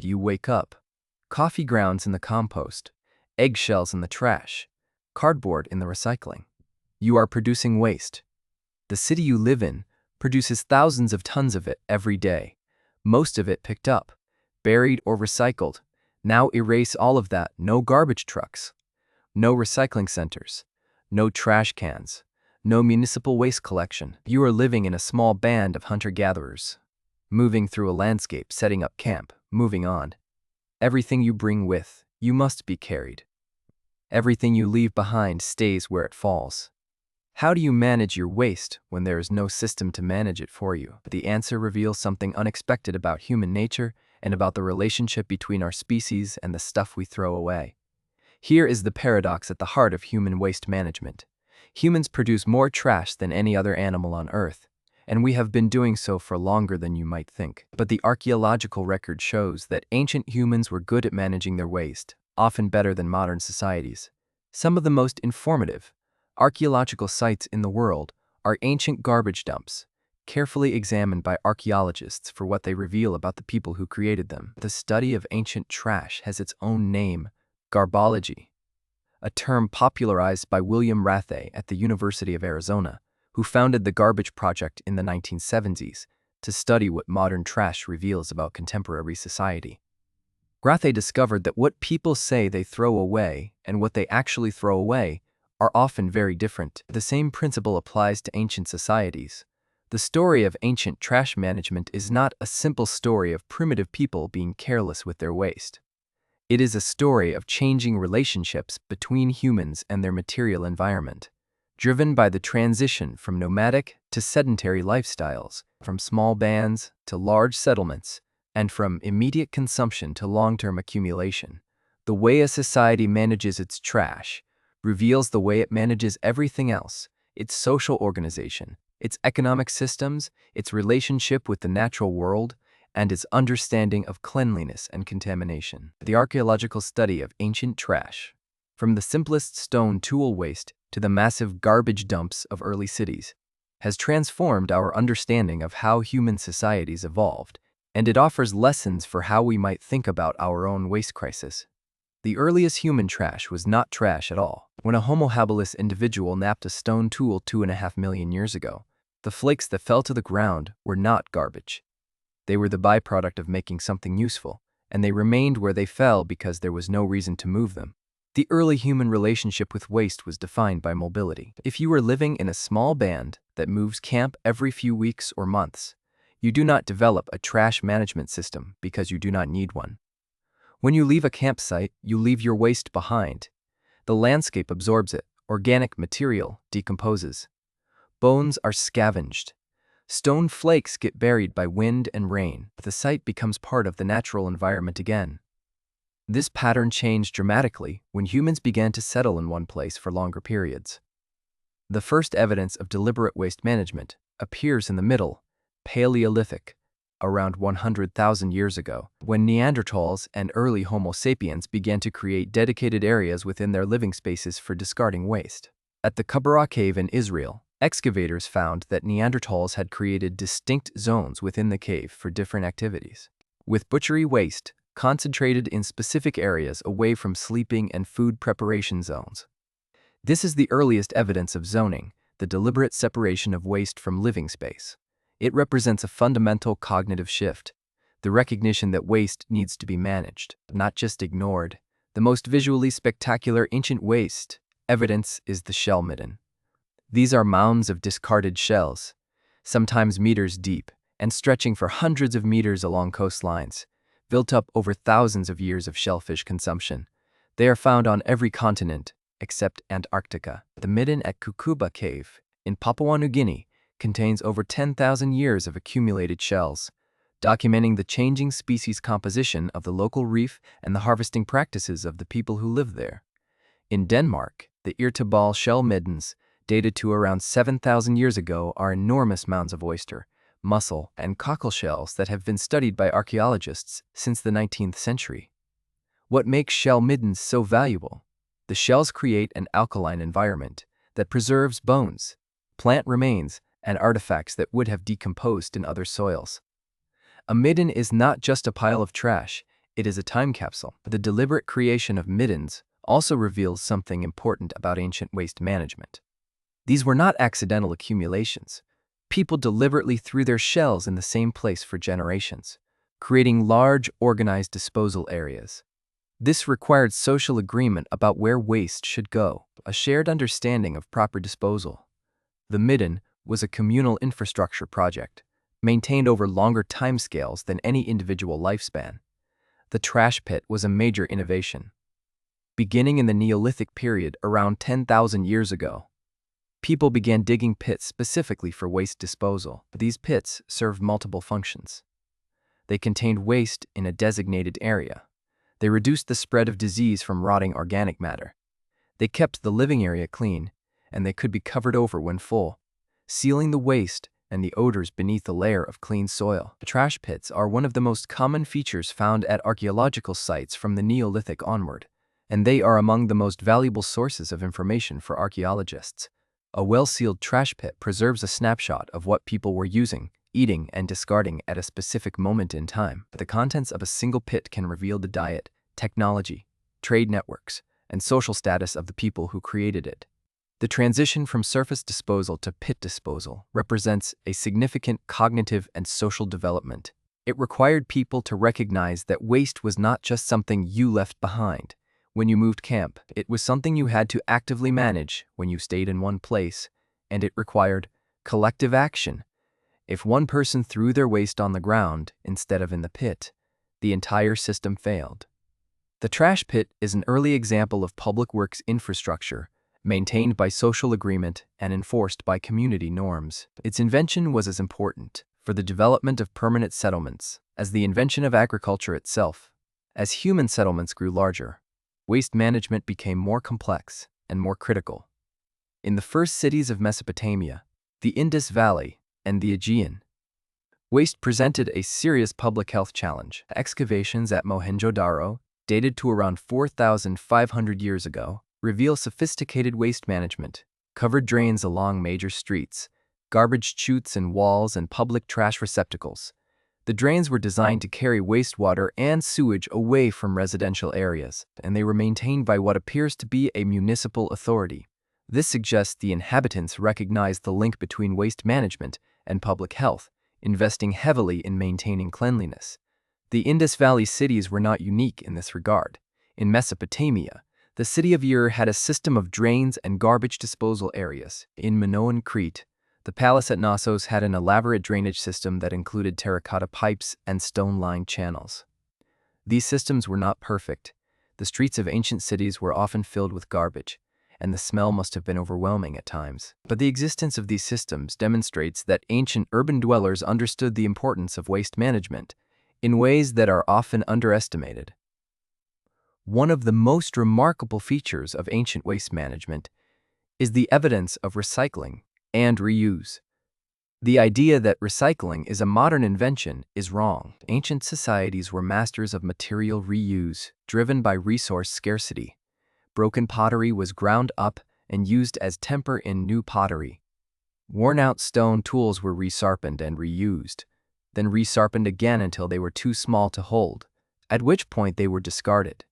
you wake up. Coffee grounds in the compost, eggshells in the trash, cardboard in the recycling. You are producing waste. The city you live in produces thousands of tons of it every day, most of it picked up, buried or recycled. Now erase all of that. No garbage trucks, no recycling centers, no trash cans, no municipal waste collection. You are living in a small band of hunter-gatherers, moving through a landscape, setting up camp, moving on. Everything you bring with you must be carried. Everything you leave behind stays where it falls. How do you manage your waste when there is no system to manage it for you? The answer reveals something unexpected about human nature and about the relationship between our species and the stuff we throw away. Here is the paradox at the heart of human waste management. Humans produce more trash than any other animal on Earth, and we have been doing so for longer than you might think. But the archaeological record shows that ancient humans were good at managing their waste, often better than modern societies. Some of the most informative archaeological sites in the world are ancient garbage dumps, carefully examined by archaeologists for what they reveal about the people who created them. The study of ancient trash has its own name, garbology, a term popularized by William Rathey at the University of Arizona, who founded the Garbage Project in the 1970s to study what modern trash reveals about contemporary society. Rathey discovered that what people say they throw away and what they actually throw away are often very different. The same principle applies to ancient societies. The story of ancient trash management is not a simple story of primitive people being careless with their waste. It is a story of changing relationships between humans and their material environment, driven by the transition from nomadic to sedentary lifestyles, from small bands to large settlements, and from immediate consumption to long-term accumulation. The way a society manages its trash reveals the way it manages everything else: its social organization, its economic systems, its relationship with the natural world, and its understanding of cleanliness and contamination. The archaeological study of ancient trash, from the simplest stone tool waste to the massive garbage dumps of early cities, has transformed our understanding of how human societies evolved, and it offers lessons for how we might think about our own waste crisis. The earliest human trash was not trash at all. When a Homo habilis individual napped a stone tool 2.5 million years ago, the flakes that fell to the ground were not garbage. They were the byproduct of making something useful, and they remained where they fell because there was no reason to move them. The early human relationship with waste was defined by mobility. If you are living in a small band that moves camp every few weeks or months, you do not develop a trash management system because you do not need one. When you leave a campsite, you leave your waste behind. The landscape absorbs it. Organic material decomposes. Bones are scavenged. Stone flakes get buried by wind and rain. The site becomes part of the natural environment again. This pattern changed dramatically when humans began to settle in one place for longer periods. The first evidence of deliberate waste management appears in the Middle Paleolithic, around 100,000 years ago, when Neanderthals and early Homo sapiens began to create dedicated areas within their living spaces for discarding waste. At the Kubra cave in Israel, excavators found that Neanderthals had created distinct zones within the cave for different activities, with butchery waste concentrated in specific areas away from sleeping and food preparation zones. This is the earliest evidence of zoning, the deliberate separation of waste from living space. It represents a fundamental cognitive shift, the recognition that waste needs to be managed, not just ignored. The most visually spectacular ancient waste evidence is the shell midden. These are mounds of discarded shells, sometimes meters deep and stretching for hundreds of meters along coastlines, built up over thousands of years of shellfish consumption. They are found on every continent except Antarctica. The midden at Kukuba Cave in Papua New Guinea contains over 10,000 years of accumulated shells, documenting the changing species composition of the local reef and the harvesting practices of the people who live there. In Denmark, the Irritable shell middens, dated to around 7,000 years ago, are enormous mounds of oyster, mussel, and cockle shells that have been studied by archaeologists since the 19th century. What makes shell middens so valuable? The shells create an alkaline environment that preserves bones, plant remains, and artifacts that would have decomposed in other soils. A midden is not just a pile of trash, It is a time capsule. The deliberate creation of middens also reveals something important about ancient waste management. These were not accidental accumulations. People deliberately threw their shells in the same place for generations, creating large, organized disposal areas. This required social agreement about where waste should go, a shared understanding of proper disposal. The midden was a communal infrastructure project, maintained over longer timescales than any individual lifespan. The trash pit was a major innovation. Beginning in the Neolithic period around 10,000 years ago, people began digging pits specifically for waste disposal. These pits served multiple functions. They contained waste in a designated area. They reduced the spread of disease from rotting organic matter. They kept the living area clean, and they could be covered over when full, sealing the waste and the odors beneath a layer of clean soil. Trash pits are one of the most common features found at archaeological sites from the Neolithic onward, and they are among the most valuable sources of information for archaeologists. A well-sealed trash pit preserves a snapshot of what people were using, eating, and discarding at a specific moment in time. The contents of a single pit can reveal the diet, technology, trade networks, and social status of the people who created it. The transition from surface disposal to pit disposal represents a significant cognitive and social development. It required people to recognize that waste was not just something you left behind when you moved camp. It was something you had to actively manage when you stayed in one place, and it required collective action. If one person threw their waste on the ground instead of in the pit, the entire system failed. The trash pit is an early example of public works infrastructure, maintained by social agreement and enforced by community norms. Its invention was as important for the development of permanent settlements as the invention of agriculture itself. As human settlements grew larger, waste management became more complex and more critical. In the first cities of Mesopotamia, the Indus Valley, and the Aegean, waste presented a serious public health challenge. Excavations at Mohenjo-Daro, dated to around 4,500 years ago, reveal sophisticated waste management. Covered drains along major streets, garbage chutes in walls, and public trash receptacles. The drains were designed to carry wastewater and sewage away from residential areas, and they were maintained by what appears to be a municipal authority. This suggests the inhabitants recognized the link between waste management and public health, investing heavily in maintaining cleanliness. The Indus Valley cities were not unique in this regard. In Mesopotamia, the city of Ur had a system of drains and garbage disposal areas. In Minoan Crete, the palace at Knossos had an elaborate drainage system that included terracotta pipes and stone-lined channels. These systems were not perfect. The streets of ancient cities were often filled with garbage, and the smell must have been overwhelming at times. But the existence of these systems demonstrates that ancient urban dwellers understood the importance of waste management in ways that are often underestimated. One of the most remarkable features of ancient waste management is the evidence of recycling and reuse. The idea that recycling is a modern invention is wrong. Ancient societies were masters of material reuse, driven by resource scarcity. Broken pottery was ground up and used as temper in new pottery. Worn-out stone tools were resharpened and reused, then resharpened again until they were too small to hold, at which point they were discarded.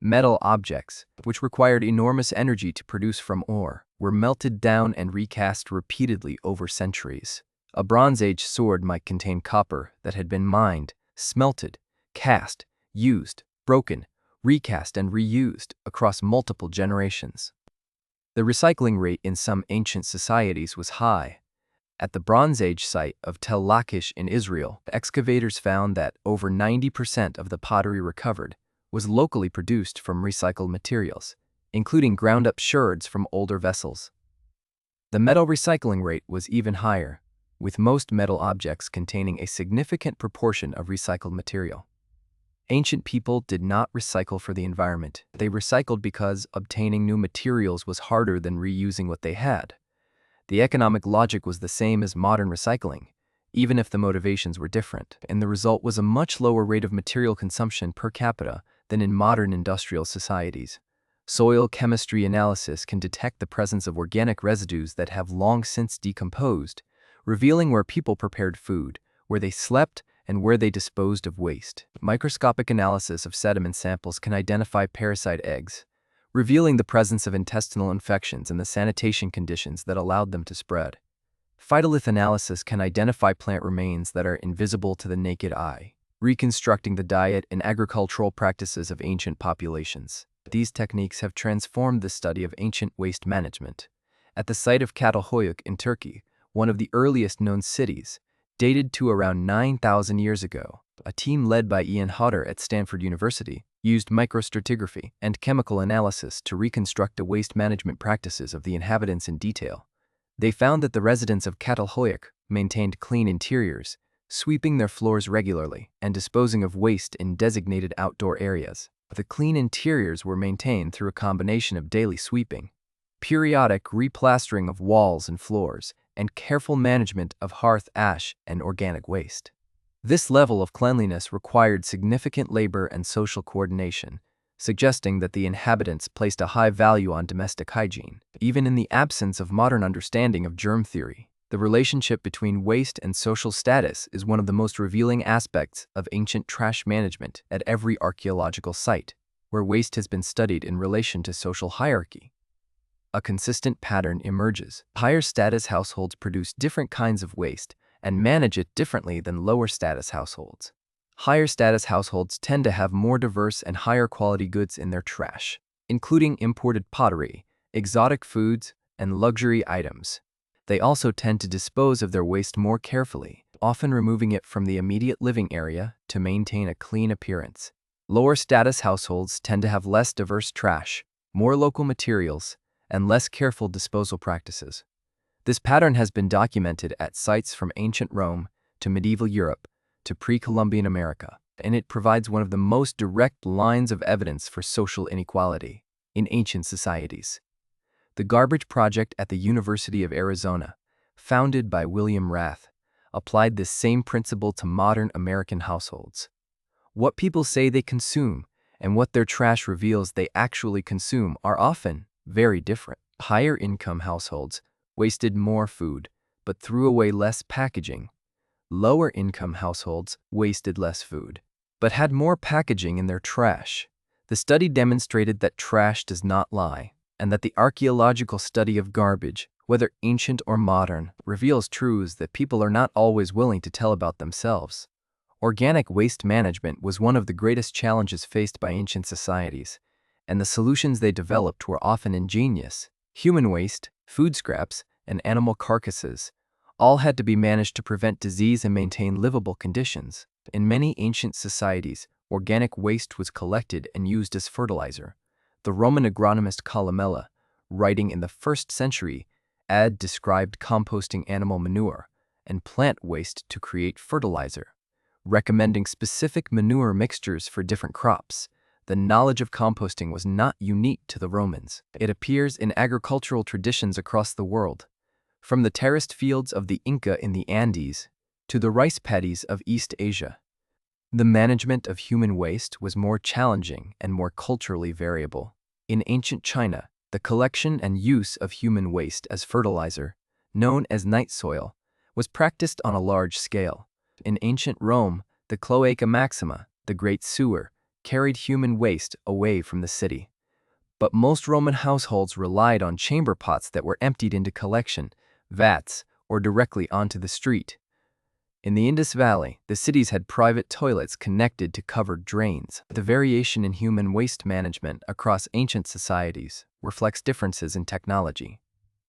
Metal objects, which required enormous energy to produce from ore, were melted down and recast repeatedly over centuries. A Bronze Age sword might contain copper that had been mined, smelted, cast, used, broken, recast, and reused across multiple generations. The recycling rate in some ancient societies was high. At the Bronze Age site of Tel Lachish in Israel, excavators found that over 90% of the pottery recovered was locally produced from recycled materials, including ground-up sherds from older vessels. The metal recycling rate was even higher, with most metal objects containing a significant proportion of recycled material. Ancient people did not recycle for the environment. They recycled because obtaining new materials was harder than reusing what they had. The economic logic was the same as modern recycling, even if the motivations were different, and the result was a much lower rate of material consumption per capita than in modern industrial societies. Soil chemistry analysis can detect the presence of organic residues that have long since decomposed, revealing where people prepared food, where they slept, and where they disposed of waste. Microscopic analysis of sediment samples can identify parasite eggs, revealing the presence of intestinal infections and the sanitation conditions that allowed them to spread. Phytolith analysis can identify plant remains that are invisible to the naked eye, reconstructing the diet and agricultural practices of ancient populations. These techniques have transformed the study of ancient waste management. At the site of Çatalhöyük in Turkey, one of the earliest known cities, dated to around 9,000 years ago, a team led by Ian Hodder at Stanford University used microstratigraphy and chemical analysis to reconstruct the waste management practices of the inhabitants in detail. They found that the residents of Çatalhöyük maintained clean interiors, sweeping their floors regularly and disposing of waste in designated outdoor areas. The clean interiors were maintained through a combination of daily sweeping, periodic replastering of walls and floors, and careful management of hearth ash and organic waste. This level of cleanliness required significant labor and social coordination, suggesting that the inhabitants placed a high value on domestic hygiene. Even in the absence of modern understanding of germ theory, the relationship between waste and social status is one of the most revealing aspects of ancient trash management at every archaeological site, where waste has been studied in relation to social hierarchy. A consistent pattern emerges. Higher status households produce different kinds of waste and manage it differently than lower status households. Higher status households tend to have more diverse and higher quality goods in their trash, including imported pottery, exotic foods, and luxury items. They also tend to dispose of their waste more carefully, often removing it from the immediate living area to maintain a clean appearance. Lower status households tend to have less diverse trash, more local materials, and less careful disposal practices. This pattern has been documented at sites from ancient Rome to medieval Europe to pre-Columbian America, and it provides one of the most direct lines of evidence for social inequality in ancient societies. The Garbage Project at the University of Arizona, founded by William Rath, applied this same principle to modern American households. What people say they consume and what their trash reveals they actually consume are often very different. Higher income households wasted more food, but threw away less packaging. Lower income households wasted less food, but had more packaging in their trash. The study demonstrated that trash does not lie, and that the archaeological study of garbage, whether ancient or modern, reveals truths that people are not always willing to tell about themselves. Organic waste management was one of the greatest challenges faced by ancient societies, and the solutions they developed were often ingenious. Human waste, food scraps, and animal carcasses all had to be managed to prevent disease and maintain livable conditions. In many ancient societies, organic waste was collected and used as fertilizer. The Roman agronomist Columella, writing in the 1st century, described composting animal manure and plant waste to create fertilizer, recommending specific manure mixtures for different crops. The knowledge of composting was not unique to the Romans. It appears in agricultural traditions across the world, from the terraced fields of the Inca in the Andes to the rice paddies of East Asia. The management of human waste was more challenging and more culturally variable. In ancient China, the collection and use of human waste as fertilizer, known as night soil, was practiced on a large scale. In ancient Rome, the Cloaca Maxima, the Great Sewer, carried human waste away from the city. But most Roman households relied on chamber pots that were emptied into collection vats or directly onto the street. In the Indus Valley, the cities had private toilets connected to covered drains. The variation in human waste management across ancient societies reflects differences in technology,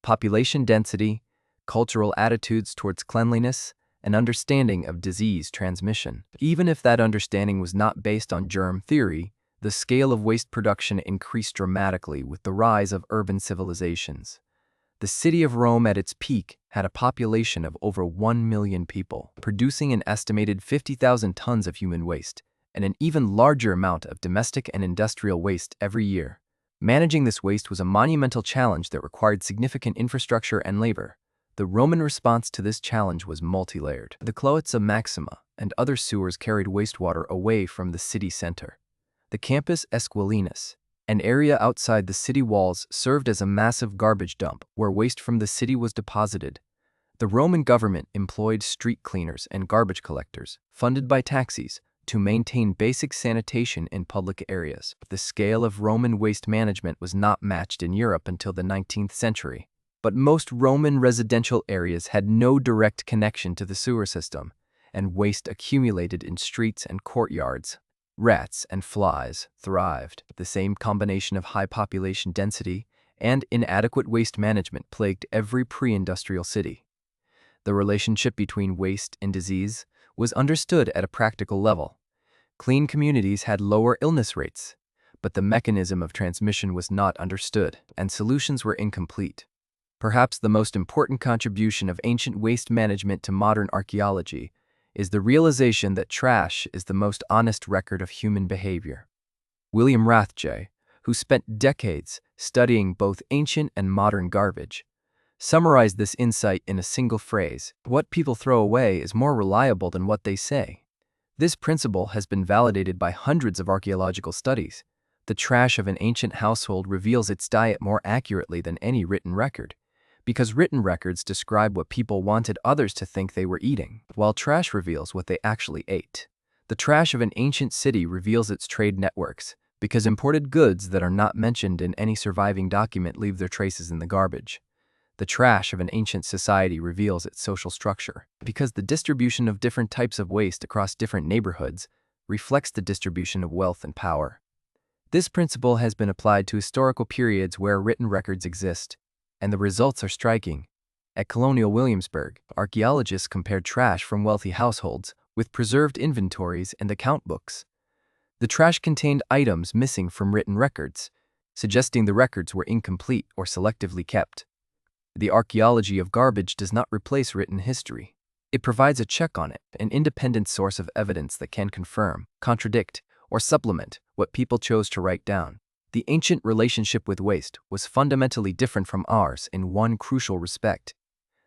population density, cultural attitudes towards cleanliness, and understanding of disease transmission. Even if that understanding was not based on germ theory, the scale of waste production increased dramatically with the rise of urban civilizations. The city of Rome at its peak had a population of over 1 million people, producing an estimated 50,000 tons of human waste and an even larger amount of domestic and industrial waste every year. Managing this waste was a monumental challenge that required significant infrastructure and labor. The Roman response to this challenge was multi-layered. The Cloaca Maxima and other sewers carried wastewater away from the city center. The Campus Esquilinus, an area outside the city walls, served as a massive garbage dump where waste from the city was deposited. The Roman government employed street cleaners and garbage collectors, funded by taxes, to maintain basic sanitation in public areas. The scale of Roman waste management was not matched in Europe until the 19th century. But most Roman residential areas had no direct connection to the sewer system, and waste accumulated in streets and courtyards. Rats and flies thrived. The same combination of high population density and inadequate waste management plagued every pre-industrial city. The relationship between waste and disease was understood at a practical level. Clean communities had lower illness rates, but the mechanism of transmission was not understood, and solutions were incomplete. Perhaps the most important contribution of ancient waste management to modern archaeology is the realization that trash is the most honest record of human behavior. William Rathje, who spent decades studying both ancient and modern garbage, summarized this insight in a single phrase: "What people throw away is more reliable than what they say." This principle has been validated by hundreds of archaeological studies. The trash of an ancient household reveals its diet more accurately than any written record, because written records describe what people wanted others to think they were eating, while trash reveals what they actually ate. The trash of an ancient city reveals its trade networks, because imported goods that are not mentioned in any surviving document leave their traces in the garbage. The trash of an ancient society reveals its social structure, because the distribution of different types of waste across different neighborhoods reflects the distribution of wealth and power. This principle has been applied to historical periods where written records exist, and the results are striking. At colonial Williamsburg, archaeologists compared trash from wealthy households with preserved inventories and account books. The trash contained items missing from written records, suggesting the records were incomplete or selectively kept. The archaeology of garbage does not replace written history. It provides a check on it, an independent source of evidence that can confirm, contradict, or supplement what people chose to write down. The ancient relationship with waste was fundamentally different from ours in one crucial respect.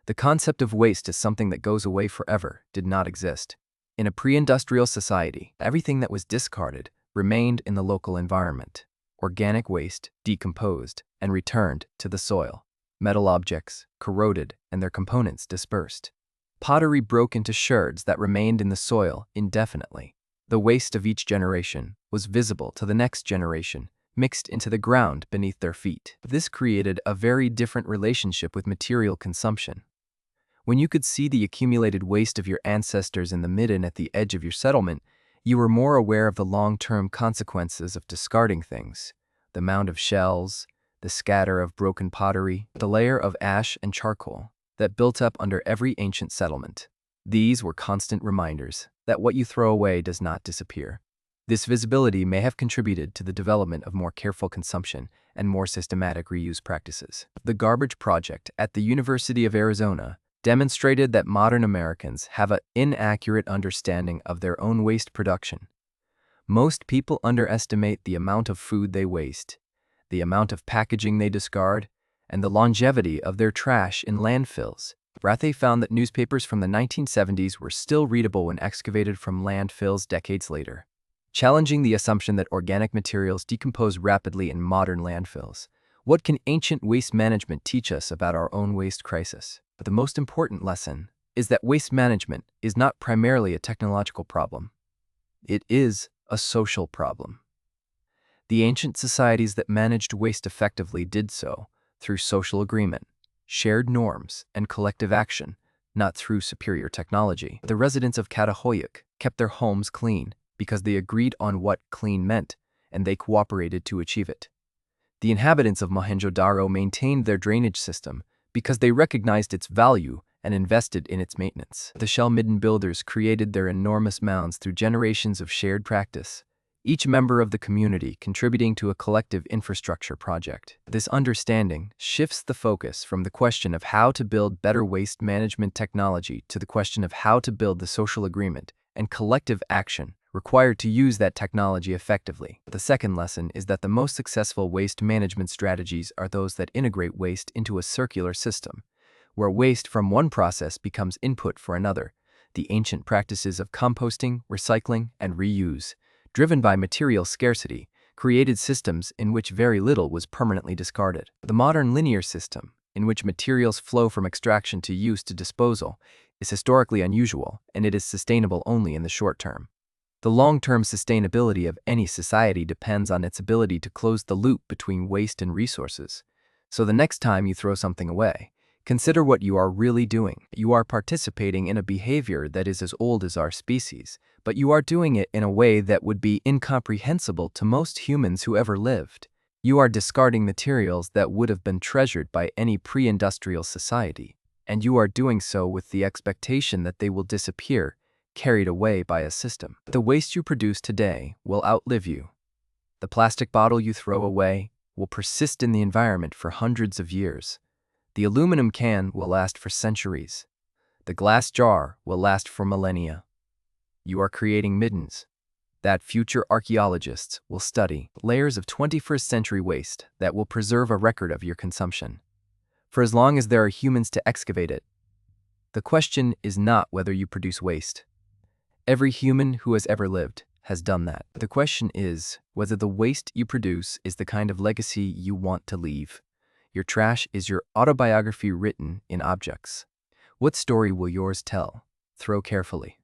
The concept of waste as something that goes away forever did not exist. In a pre-industrial society, everything that was discarded remained in the local environment. Organic waste decomposed and returned to the soil. Metal objects corroded and their components dispersed. Pottery broke into sherds that remained in the soil indefinitely. The waste of each generation was visible to the next generation, mixed into the ground beneath their feet. This created a very different relationship with material consumption. When you could see the accumulated waste of your ancestors in the midden at the edge of your settlement, you were more aware of the long-term consequences of discarding things. The mound of shells, the scatter of broken pottery, the layer of ash and charcoal that built up under every ancient settlement. These were constant reminders that what you throw away does not disappear. This visibility may have contributed to the development of more careful consumption and more systematic reuse practices. The Garbage Project at the University of Arizona demonstrated that modern Americans have an inaccurate understanding of their own waste production. Most people underestimate the amount of food they waste, the amount of packaging they discard, and the longevity of their trash in landfills. Rathje found that newspapers from the 1970s were still readable when excavated from landfills decades later, challenging the assumption that organic materials decompose rapidly in modern landfills. What can ancient waste management teach us about our own waste crisis? But the most important lesson is that waste management is not primarily a technological problem. It is a social problem. The ancient societies that managed waste effectively did so through social agreement, shared norms, and collective action, not through superior technology. The residents of Catahoyuk kept their homes clean because they agreed on what clean meant, and they cooperated to achieve it. The inhabitants of Mohenjo-Daro maintained their drainage system because they recognized its value and invested in its maintenance. The shell midden builders created their enormous mounds through generations of shared practice, each member of the community contributing to a collective infrastructure project. This understanding shifts the focus from the question of how to build better waste management technology to the question of how to build the social agreement and collective action required to use that technology effectively. The second lesson is that the most successful waste management strategies are those that integrate waste into a circular system, where waste from one process becomes input for another. The ancient practices of composting, recycling, and reuse, driven by material scarcity, created systems in which very little was permanently discarded. The modern linear system, in which materials flow from extraction to use to disposal, is historically unusual, and it is sustainable only in the short term. The long-term sustainability of any society depends on its ability to close the loop between waste and resources. So the next time you throw something away, consider what you are really doing. You are participating in a behavior that is as old as our species, but you are doing it in a way that would be incomprehensible to most humans who ever lived. You are discarding materials that would have been treasured by any pre-industrial society, and you are doing so with the expectation that they will disappear, carried away by a system. The waste you produce today will outlive you. The plastic bottle you throw away will persist in the environment for hundreds of years. The aluminum can will last for centuries. The glass jar will last for millennia. You are creating middens that future archaeologists will study, layers of 21st century waste that will preserve a record of your consumption. For as long as there are humans to excavate it, the question is not whether you produce waste. Every human who has ever lived has done that. The question is whether the waste you produce is the kind of legacy you want to leave. Your trash is your autobiography written in objects. What story will yours tell? Throw carefully.